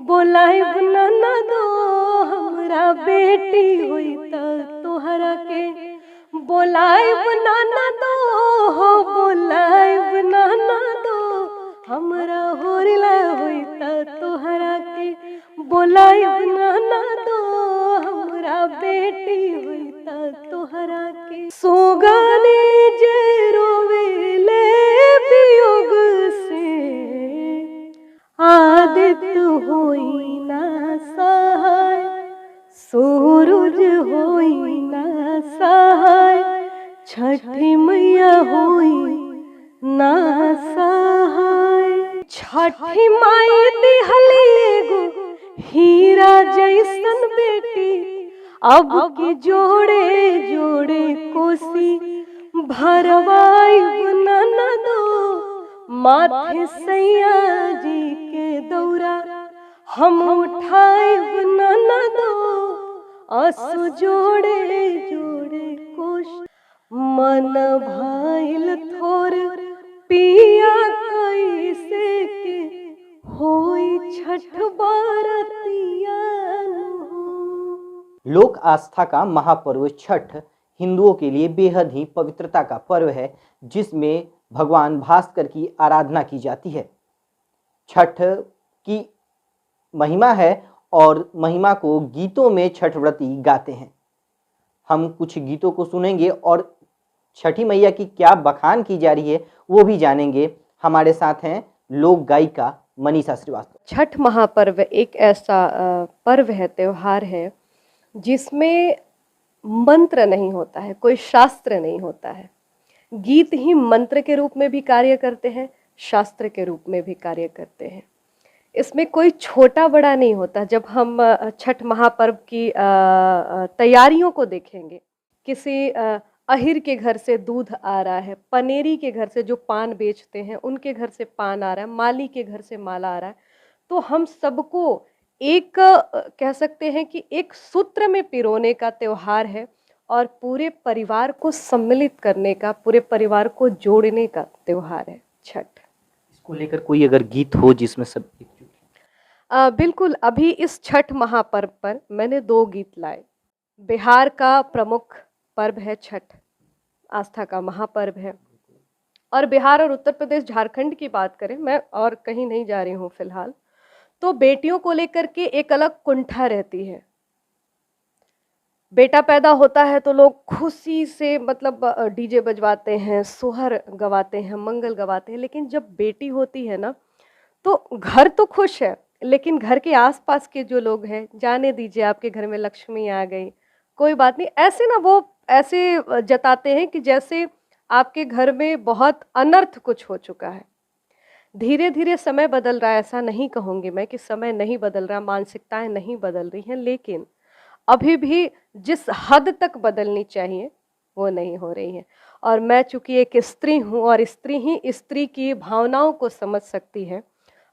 बोलाइब ना दो हमरा बेटी होई त तोहरा के बोलाइब ना दो हो बोलाइब ना दो हमरा होरिला होई त तोहरा के बोलाइब ना दो हमरा बेटी होई त तोहरा के सोगानी जे रोवेले वियोग से आदित्य होई ना सहाय सूरज होई ना सहाय छठी मैया होई ना सहाय। छठी माई दिहली एगो हीरा जैसन बेटी अब की जोड़े जोड़े कोसी भरवाइब ना दो माथे सैया जी के दौरा हम उठाइब ना दो असु जोड़े जोड़े कोश मन भाइल थोर पिया कैसे के होई छठ बरतिया। लोक आस्था का महापर्व छठ हिंदुओं के लिए बेहद ही पवित्रता का पर्व है, जिसमें भगवान भास्कर की आराधना की जाती है। छठ की महिमा है और महिमा को गीतों में छठ व्रती गाते हैं। हम कुछ गीतों को सुनेंगे और छठी मैया की क्या बखान की जा रही है वो भी जानेंगे। हमारे साथ हैं लोक गायिका मनीषा श्रीवास्तव। छठ महापर्व एक ऐसा पर्व है, त्योहार है, जिसमें मंत्र नहीं होता है, कोई शास्त्र नहीं होता है। गीत ही मंत्र के रूप में भी कार्य करते हैं, शास्त्र के रूप में भी कार्य करते हैं। इसमें कोई छोटा बड़ा नहीं होता। जब हम छठ महापर्व की तैयारियों को देखेंगे, किसी अहिर के घर से दूध आ रहा है, पनेरी के घर से जो पान बेचते हैं उनके घर से पान आ रहा है, माली के घर से माला आ रहा है, तो हम सबको एक कह सकते हैं कि एक सूत्र में पिरोने का त्योहार है और पूरे परिवार को सम्मिलित करने का, पूरे परिवार को जोड़ने का त्योहार है छठ। इसको लेकर कोई अगर गीत हो जिसमें सब बिल्कुल। अभी इस छठ महापर्व पर मैंने 2 गीत लाए। बिहार का प्रमुख पर्व है छठ, आस्था का महापर्व है। और बिहार और उत्तर प्रदेश, झारखंड की बात करें, मैं और कहीं नहीं जा रही हूँ फिलहाल, तो बेटियों को लेकर के एक अलग कुंठा रहती है। बेटा पैदा होता है तो लोग खुशी से मतलब डीजे बजवाते हैं, सोहर गवाते हैं, मंगल गवाते हैं। लेकिन जब बेटी होती है ना, तो घर तो खुश है, लेकिन घर के आसपास के जो लोग हैं, जाने दीजिए आपके घर में लक्ष्मी आ गई, कोई बात नहीं, ऐसे ना वो ऐसे जताते हैं कि जैसे आपके घर में बहुत अनर्थ कुछ हो चुका है। धीरे धीरे समय बदल रहा है, ऐसा नहीं कहूँगी मैं कि समय नहीं बदल रहा, मानसिकताएं नहीं बदल रही हैं, लेकिन अभी भी जिस हद तक बदलनी चाहिए वो नहीं हो रही है। और मैं चूँकि एक स्त्री हूँ और स्त्री ही स्त्री की भावनाओं को समझ सकती है,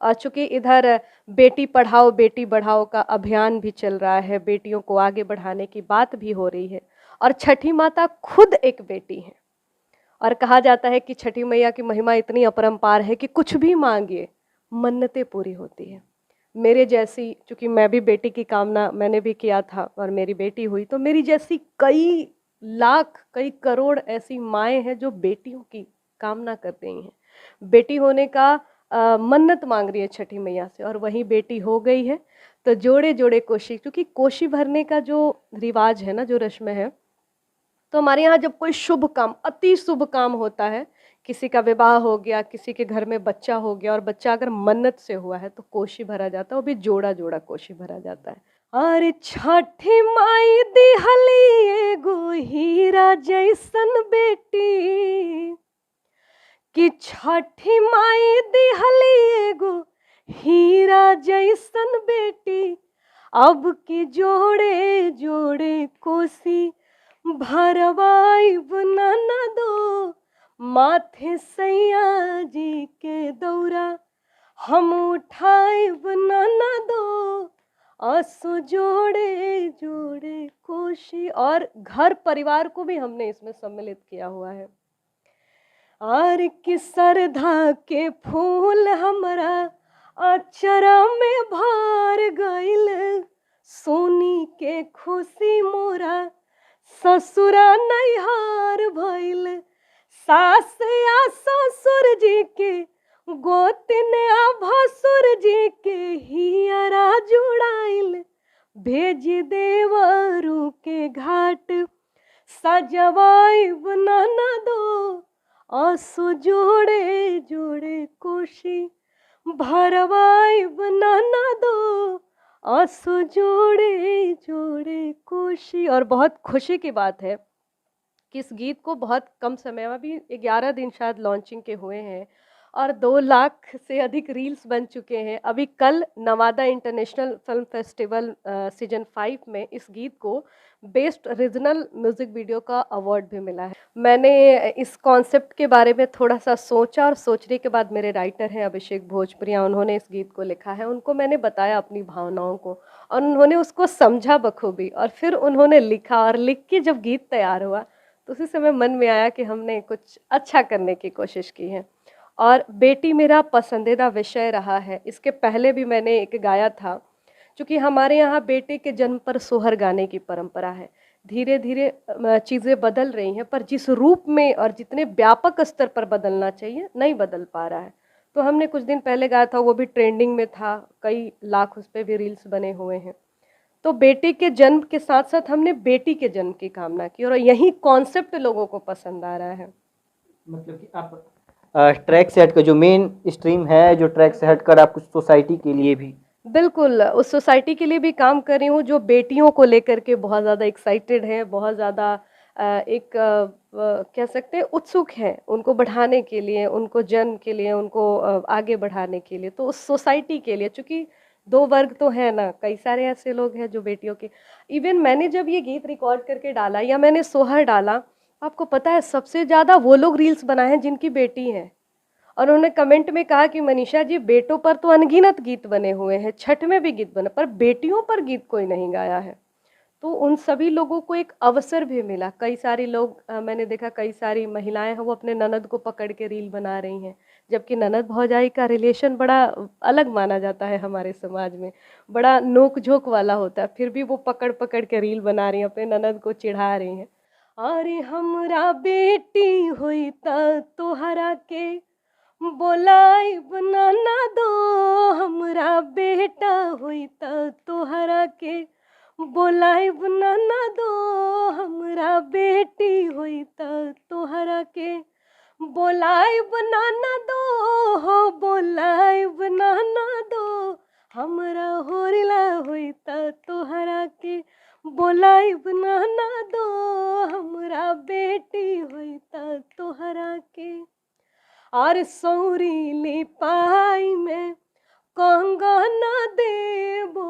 और चूँकि इधर बेटी पढ़ाओ बेटी बढ़ाओ का अभियान भी चल रहा है, बेटियों को आगे बढ़ाने की बात भी हो रही है, और छठी माता खुद एक बेटी है। और कहा जाता है कि छठी मैया की महिमा इतनी अपरंपार है कि कुछ भी मांगिए मन्नतें पूरी होती है। मेरे जैसी, चूँकि मैं भी बेटी की कामना मैंने भी किया था और मेरी बेटी हुई, तो मेरी जैसी कई लाख कई करोड़ ऐसी माएँ हैं जो बेटियों की कामना कर रही हैं, बेटी होने का मन्नत मांग रही है छठी मैया से, और वही बेटी हो गई है। तो जोड़े जोड़े कोशी, क्योंकि कोशी भरने का जो रिवाज है ना, जो रस्म है, तो हमारे यहाँ जब कोई शुभ काम, अति शुभ काम होता है, किसी का विवाह हो गया, किसी के घर में बच्चा हो गया, और बच्चा अगर मन्नत से हुआ है तो कोशी भरा जाता है, वो भी जोड़ा जोड़ा कोशी भरा जाता है। अरे छठी माई दिहली एगो हीरा जैसन बेटी, कि छठी माई दिहली एगो हीरा जैसन बेटी, अब की जोड़े जोड़े कोसी भरवाइब ना दो माथे सैया जी के दौरा हम उठाइब ना दो आंसू जोड़े जोड़े कोशी। और घर परिवार को भी हमने इसमें सम्मिलित किया हुआ है। आर की सरधा के फूल हमरा अचरा में भर गइल, सोनी के खुशी मोरा ससुरा नैहर भइल। सास या ससुर जी के गोतिन आ भसुर जी के हियरा जुड़ाइल। भेज देवरू के घाट सजवाइब ननदो, असो जोड़े जोड़े कोशी भरवाइब ननदो, असो जोड़े जोड़े कोशी। और बहुत खुशी की बात है कि इस गीत को बहुत कम समय में, अभी 11 दिन शायद लॉन्चिंग के हुए हैं और 2 लाख से अधिक रील्स बन चुके हैं। अभी कल Nawada international film festival season 5 में इस गीत को बेस्ट रीजनल म्यूजिक वीडियो का अवार्ड भी मिला है। मैंने इस कॉन्सेप्ट के बारे में थोड़ा सा सोचा और सोचने के बाद मेरे राइटर हैं अभिषेक भोजपुरिया, उन्होंने इस गीत को लिखा है। उनको मैंने बताया अपनी भावनाओं को और उन्होंने उसको समझा बखूबी और फिर उन्होंने लिखा, और लिख के जब गीत तैयार हुआ तो उसी समय मन में आया कि हमने कुछ अच्छा करने की कोशिश की है। और बेटी मेरा पसंदीदा विषय रहा है। इसके पहले भी मैंने एक गाया था, क्योंकि हमारे यहाँ बेटे के जन्म पर सोहर गाने की परंपरा है। धीरे धीरे चीज़ें बदल रही हैं, पर जिस रूप में और जितने व्यापक स्तर पर बदलना चाहिए नहीं बदल पा रहा है। तो हमने कुछ दिन पहले गाया था, वो भी ट्रेंडिंग में था, कई लाख उस पर भी रील्स बने हुए हैं। तो बेटे के जन्म के साथ साथ हमने बेटी के जन्म की कामना की और यही कॉन्सेप्ट लोगों को पसंद आ रहा है। मतलब कि आप ट्रैक से हटकर, जो मेन स्ट्रीम है, जो ट्रैक से हटकर आप कुछ सोसाइटी के लिए भी, बिल्कुल, उस सोसाइटी के लिए भी काम कर रही हूँ जो बेटियों को लेकर के बहुत ज़्यादा एक्साइटेड है, बहुत ज़्यादा कह सकते हैं उत्सुक हैं, उनको बढ़ाने के लिए, उनको जन्म के लिए, उनको आगे बढ़ाने के लिए। तो उस सोसाइटी के लिए, चूँकि 2 वर्ग तो है ना, कई सारे ऐसे लोग हैं जो बेटियों के। इवन मैंने जब ये गीत रिकॉर्ड करके डाला या मैंने सोहर डाला, आपको पता है सबसे ज़्यादा वो लोग रील्स बनाए हैं जिनकी बेटी है। और उन्होंने कमेंट में कहा कि मनीषा जी, बेटों पर तो अनगिनत गीत बने हुए हैं, छठ में भी गीत बने, पर बेटियों पर गीत कोई नहीं गाया है। तो उन सभी लोगों को एक अवसर भी मिला। कई सारी लोग मैंने देखा, कई सारी महिलाएं हैं वो अपने ननद को पकड़ के रील बना रही हैं, जबकि ननद भौजाई का रिलेशन बड़ा अलग माना जाता है हमारे समाज में, बड़ा नोक झोंक वाला होता है, फिर भी वो पकड़ पकड़ के रील बना रही हैं, अपने ननद को चिढ़ा रही हैं। अरे हमरा बेटी हुई त तोहरा के बोलाइब ननदो, हमरा बेटा हुई त तोहरा के बोलाइब ननदो, हमरा बेटी हुई त तोहरा के बोलाइब ननदो, हो बोलाइब ननदो, हमरा होरिला हुई त तोहरा के बोलाइब ननदो, हमरा बेटी हुई त तोहरा के। और सौरीली पाई में कंगन देबो,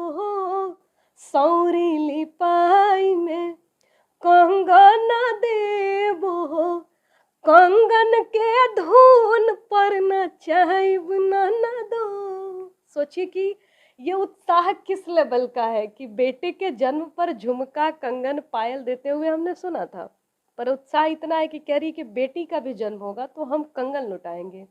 सौरीली पाई में कंगन देबो, कंगन के धुन पर नचाइब ननदो। सोचिए कि ये उत्साह किस लेवल का है कि बेटे के जन्म पर झुमका, कंगन, पायल देते हुए हमने सुना था, पर उत्साह इतना है कि कह रही कि बेटी का भी जन्म होगा तो हम कंगन लुटाएंगे।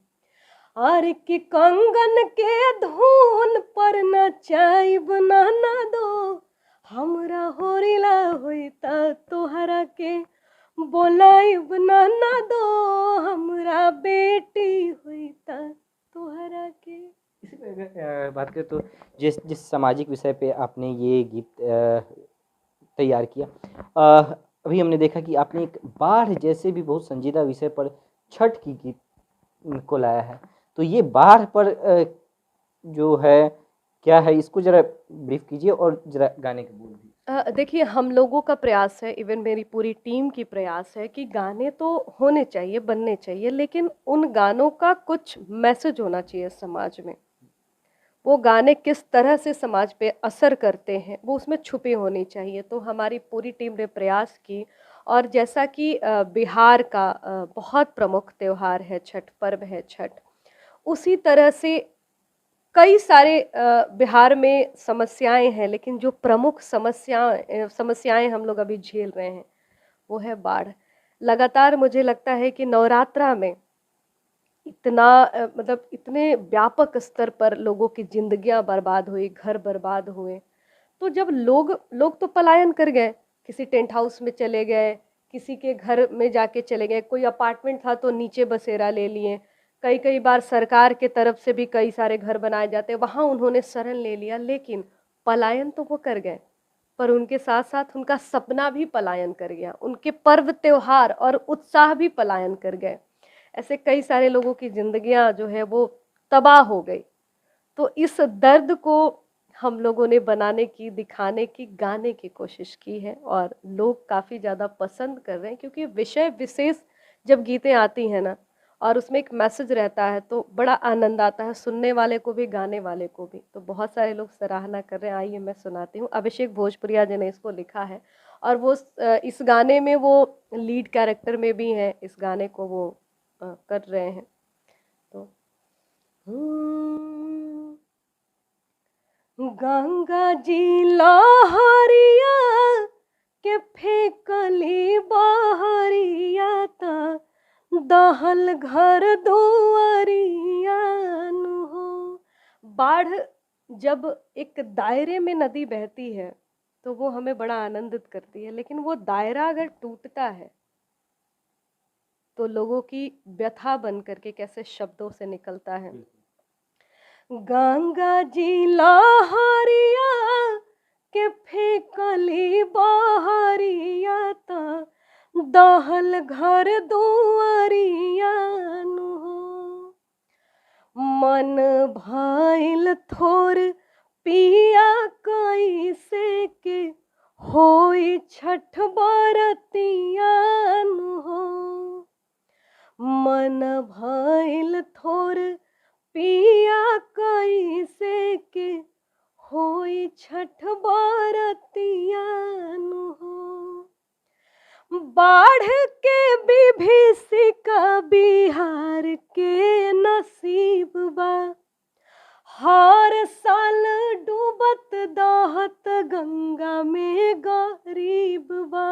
और कि कंगन के धुन पर नचाइब ननदो, हमरा होरिला होई त तोहरा के बोलाइब ननदो, हमरा बेटी होई त तोहरा के। इसी पे अगर बात करें तो जिस जिस सामाजिक विषय पे आपने ये गीत तैयार किया, अभी हमने देखा कि आपने एक बाढ़ जैसे भी बहुत संजीदा विषय पर छठ की गीत को लाया है। तो ये बाढ़ पर जो है क्या है, इसको जरा ब्रीफ कीजिए और जरा गाने के बोल भी। देखिए, हम लोगों का प्रयास है, इवन मेरी पूरी टीम की प्रयास है कि गाने तो होने चाहिए, बनने चाहिए, लेकिन उन गानों का कुछ मैसेज होना चाहिए समाज में। वो गाने किस तरह से समाज पे असर करते हैं वो उसमें छुपे होने चाहिए। तो हमारी पूरी टीम ने प्रयास की, और जैसा कि बिहार का बहुत प्रमुख त्यौहार है छठ, पर्व है छठ, उसी तरह से कई सारे बिहार में समस्याएं हैं, लेकिन जो प्रमुख समस्याएं हम लोग अभी झेल रहे हैं वो है बाढ़। लगातार मुझे लगता है कि नवरात्रा में इतना मतलब इतने व्यापक स्तर पर लोगों की जिंदगियां बर्बाद हुई, घर बर्बाद हुए। तो जब लोग लोग तो पलायन कर गए, किसी टेंट हाउस में चले गए, किसी के घर में जाके चले गए, कोई अपार्टमेंट था तो नीचे बसेरा ले लिए। कई कई बार सरकार के तरफ से भी कई सारे घर बनाए जाते हैं, वहां उन्होंने शरण ले लिया, लेकिन पलायन तो वो कर गए, पर उनके साथ साथ उनका सपना भी पलायन कर गया, उनके पर्व त्योहार और उत्साह भी पलायन कर गए। ऐसे कई सारे लोगों की जिंदगियां जो है वो तबाह हो गई। तो इस दर्द को हम लोगों ने बनाने की, दिखाने की, गाने की कोशिश की है और लोग काफ़ी ज़्यादा पसंद कर रहे हैं, क्योंकि विषय विशेष जब गीतें आती हैं ना और उसमें एक मैसेज रहता है तो बड़ा आनंद आता है, सुनने वाले को भी, गाने वाले को भी। तो बहुत सारे लोग सराहना कर रहे हैं। आइए मैं सुनाती हूँ। अभिषेक भोजपुरिया जी ने इसको लिखा है और वो इस गाने में वो लीड कैरेक्टर में भी हैं, इस गाने को वो कर रहे हैं। तो गंगा जी लहरिया के फेंकली बहरिया ता दहल घर दुआरिया नु हो। बाढ़ जब एक दायरे में नदी बहती है तो वो हमें बड़ा आनंदित करती है, लेकिन वो दायरा अगर टूटता है तो लोगों की व्यथा बन करके कैसे शब्दों से निकलता है। गंगा जी लहरिया के फेंकली बहरिया ता दहल घर दुआरिया नु हो। मन भइल थोर पिया कैसे के होई छठ बरतिया नु हो। मन भइल थोर पिया कैसे के होई छठ बरतिया नु हो। बाढ़ के विभीषिका बिहार के नसीब बा, हर साल डूबत दहत गंगा में गरीब बा।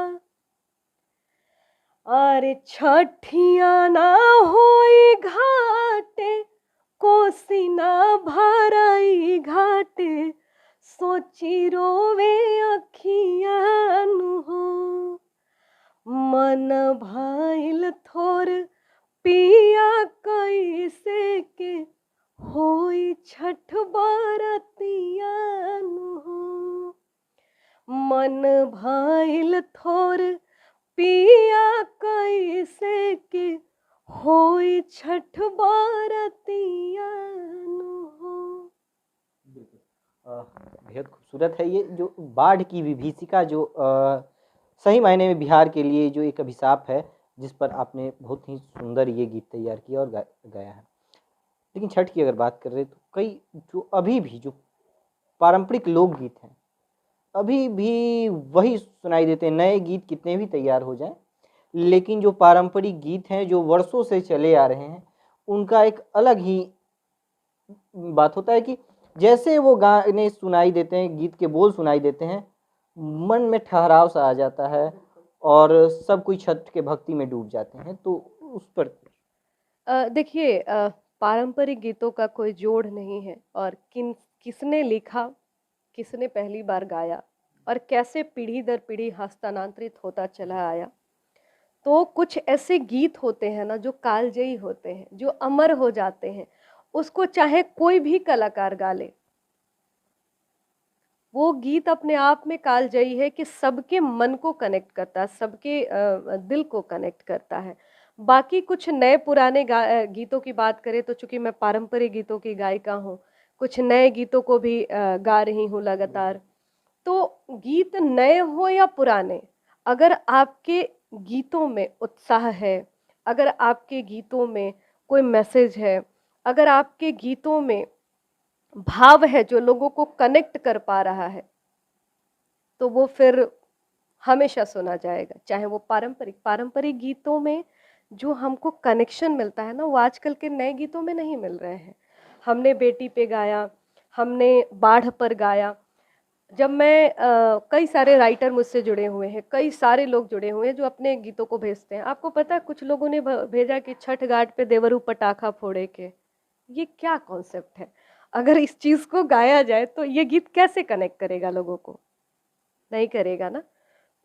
अरे छठिया ना होई घाटे, कोसी ना भराई घाटे, सोची रोवे अखिया नु हो। मन भइल थोर पिया कैसे के होई छठ बरतिया नु हो। मन भइल थोर पिया कैसे के होई छठ बरतिया नु हो। बेहद खूबसूरत है ये जो बाढ़ की विभीषिका जो सही मायने में बिहार के लिए जो एक अभिशाप है, जिस पर आपने बहुत ही सुंदर ये गीत तैयार किया और गाया है। लेकिन छठ की अगर बात कर रहे तो कई जो अभी भी जो पारंपरिक लोकगीत हैं अभी भी वही सुनाई देते हैं। नए गीत कितने भी तैयार हो जाएं, लेकिन जो पारंपरिक गीत हैं जो वर्षों से चले आ रहे हैं उनका एक अलग ही बात होता है कि जैसे वो गाने सुनाई देते हैं, गीत के बोल सुनाई देते हैं, मन में ठहराव सा आ जाता है और सब कोई छठ के भक्ति में डूब जाते हैं। तो उस पर देखिए, पारंपरिक गीतों का कोई जोड़ नहीं है और किसने लिखा, किसने पहली बार गाया और कैसे पीढ़ी दर पीढ़ी हस्तांतरित होता चला आया। तो कुछ ऐसे गीत होते हैं ना जो कालजयी होते हैं, जो अमर हो जाते हैं। उसको चाहे कोई भी कलाकार गा ले, वो गीत अपने आप में कालजयी है कि सबके मन को कनेक्ट करता है, सबके दिल को कनेक्ट करता है। बाकी कुछ नए पुराने गीतों की बात करें तो चूंकि मैं पारंपरिक गीतों की गायिका हूँ, कुछ नए गीतों को भी गा रही हूँ लगातार। तो गीत नए हो या पुराने, अगर आपके गीतों में उत्साह है, अगर आपके गीतों में कोई मैसेज है, अगर आपके गीतों में भाव है जो लोगों को कनेक्ट कर पा रहा है, तो वो फिर हमेशा सुना जाएगा। चाहे वो पारंपरिक गीतों में जो हमको कनेक्शन मिलता है ना, वो आजकल के नए गीतों में नहीं मिल रहे हैं। हमने बेटी पे गाया, हमने बाढ़ पर गाया, जब मैं कई सारे राइटर मुझसे जुड़े हुए हैं, कई सारे लोग जुड़े हुए हैं जो अपने गीतों को भेजते हैं। आपको पता है कुछ लोगों ने भेजा कि छठ घाट पे देवरू पटाखा फोड़े के। ये क्या कॉन्सेप्ट है? अगर इस चीज़ को गाया जाए तो ये गीत कैसे कनेक्ट करेगा लोगों को? नहीं करेगा ना।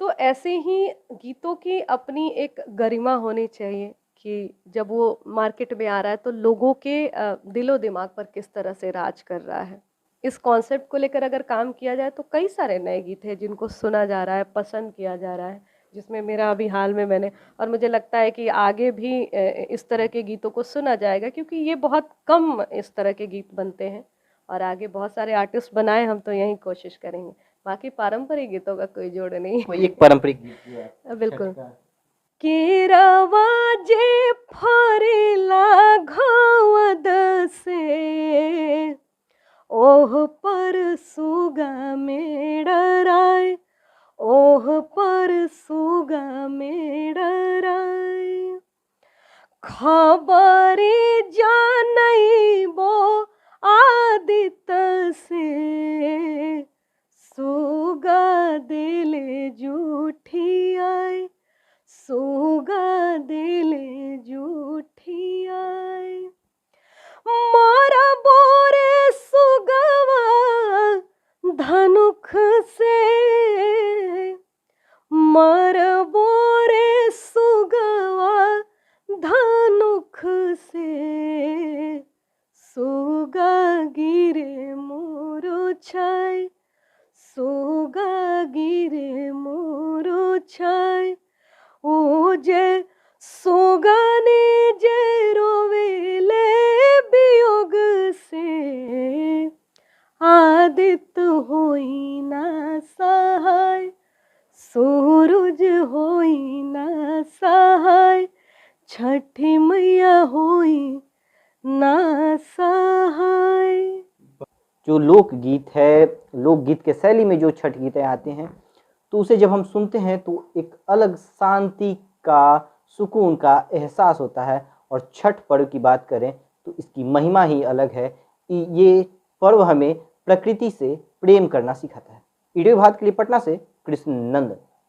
तो ऐसे ही गीतों की अपनी एक गरिमा होनी चाहिए कि जब वो मार्केट में आ रहा है तो लोगों के दिलो दिमाग पर किस तरह से राज कर रहा है। इस कॉन्सेप्ट को लेकर अगर काम किया जाए तो कई सारे नए गीत हैं जिनको सुना जा रहा है, पसंद किया जा रहा है, जिसमें मेरा अभी हाल में मैंने, और मुझे लगता है कि आगे भी इस तरह के गीतों को सुना जाएगा क्योंकि ये बहुत कम इस तरह के गीत बनते हैं और आगे बहुत सारे आर्टिस्ट बनाए, हम तो यही कोशिश करेंगे। बाकी पारंपरिक गीतों का कोई जोड़ नहीं। कोई एक पारंपरिक गीत जो है छठ बिल्कुल। का। केरवा जे फरेला घावद से, ओह पर सुगा में डराय, ओह पर सुगा में डराय। खबरी जानैबो आदित्य से, सुगा दिले जूठी आय, सुगा दिले जूठी आय। मोरा बोरे सुगवा धनुख से, मर बोरे सुगवा धनुख से, सुगा गिरे मोरो छाय, सुगा गिरे मोरो छाय। ओ जे सुगनी जे रोवेले वियोग से, आदित्य होई ना सहाय, सूरज होई ना सहाय, छठी मैया होई ना सहाय। जो लोकगीत है, लोकगीत के शैली में जो छठ गीतें आते हैं तो उसे जब हम सुनते हैं तो एक अलग शांति का, सुकून का एहसास होता है। और छठ पर्व की बात करें तो इसकी महिमा ही अलग है। ये पर्व हमें प्रकृति से प्रेम करना सिखाता है। वीडियो भारत के लिए पटना से कृष्ण नंदन।